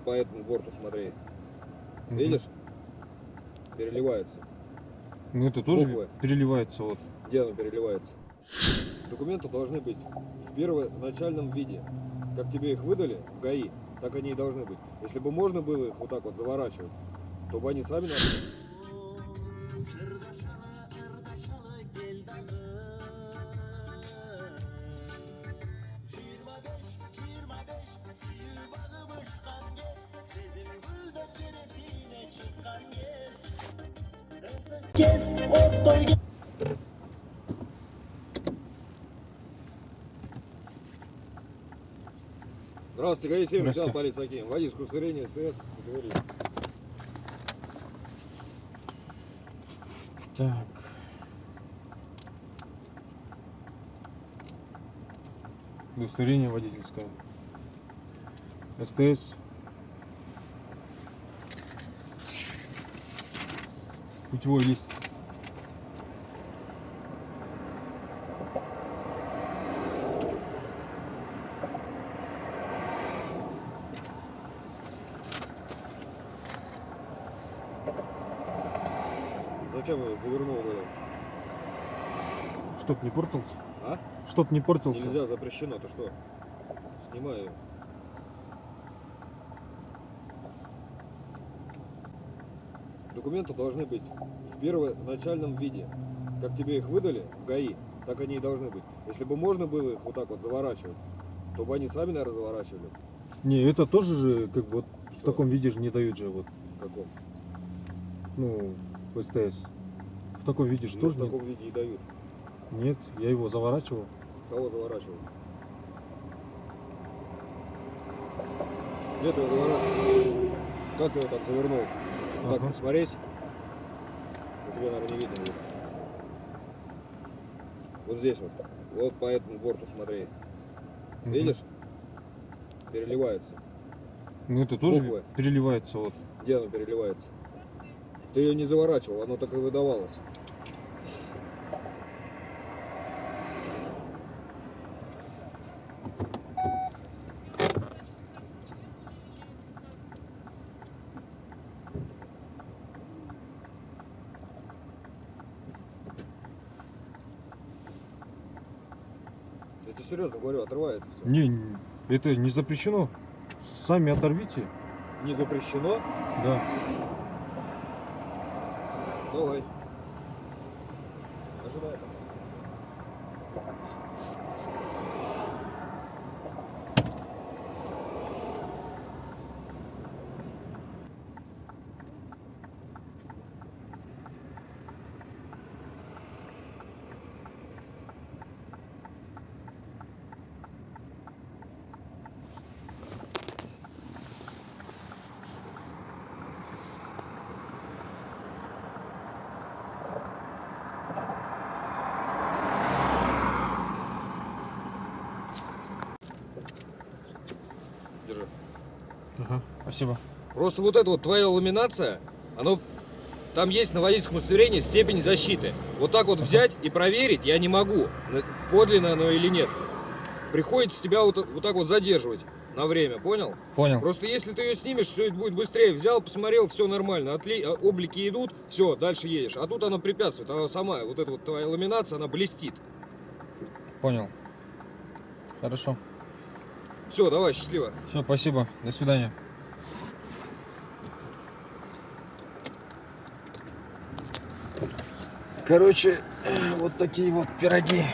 по этому борту смотри. Видишь? Переливается. Ну это тоже Буквы. переливается вот. Где оно переливается? Документы должны быть в первоначальном виде. Как тебе их выдали в ГАИ, так они и должны быть. Если бы можно было их вот так вот заворачивать, то бы они сами... Здравствуйте, ГАИ 7, лейтенант полиции Аким. Водительское удостоверение, СТС, говори. Так. Удостоверение водительское. СТС. Путевой лист. Зачем его завернул в это? Чтоб не портился. А? Чтоб не портился. Нельзя, запрещено. Ты что? Снимаю. Документы должны быть в первоначальном виде. Как тебе их выдали в ГАИ, так они и должны быть. Если бы можно было их вот так вот заворачивать, то бы они сами, наверное, заворачивали. Не, это тоже же как бы вот в таком виде же не дают же вот. В каком? Ну, в СТС. В таком виде же Ну, тоже в таком виде и дают. Нет, я его заворачивал. Кого заворачивал? Где ты его заворачивал? Как ты его так завернул? Так, Ага. посмотрись. У тебя, наверное, не видно будет. Вот здесь вот. Вот по этому борту смотри. Видишь? Переливается. Ну это тоже Буквы. переливается вот. Где оно переливается? Ты ее не заворачивал, оно так и выдавалось. Я тебе серьезно говорю, отрывай это все. Не, это не запрещено. Сами оторвите. Не запрещено? Да. Давай. Ожидай. Держи. Ага, спасибо. Просто вот эта вот твоя ламинация, оно там есть на водительском удостоверении степень защиты. Вот так вот взять и проверить я не могу, подлинно оно или нет. Приходится тебя вот так вот задерживать на время, понял? Понял. Просто если ты ее снимешь, все будет быстрее. Взял, посмотрел, все нормально, облики идут, все, дальше едешь. А тут она препятствует, она сама, вот эта вот твоя ламинация, она блестит. Понял. Хорошо. Все, давай, счастливо. Все, спасибо. До свидания. Короче, вот такие вот пироги.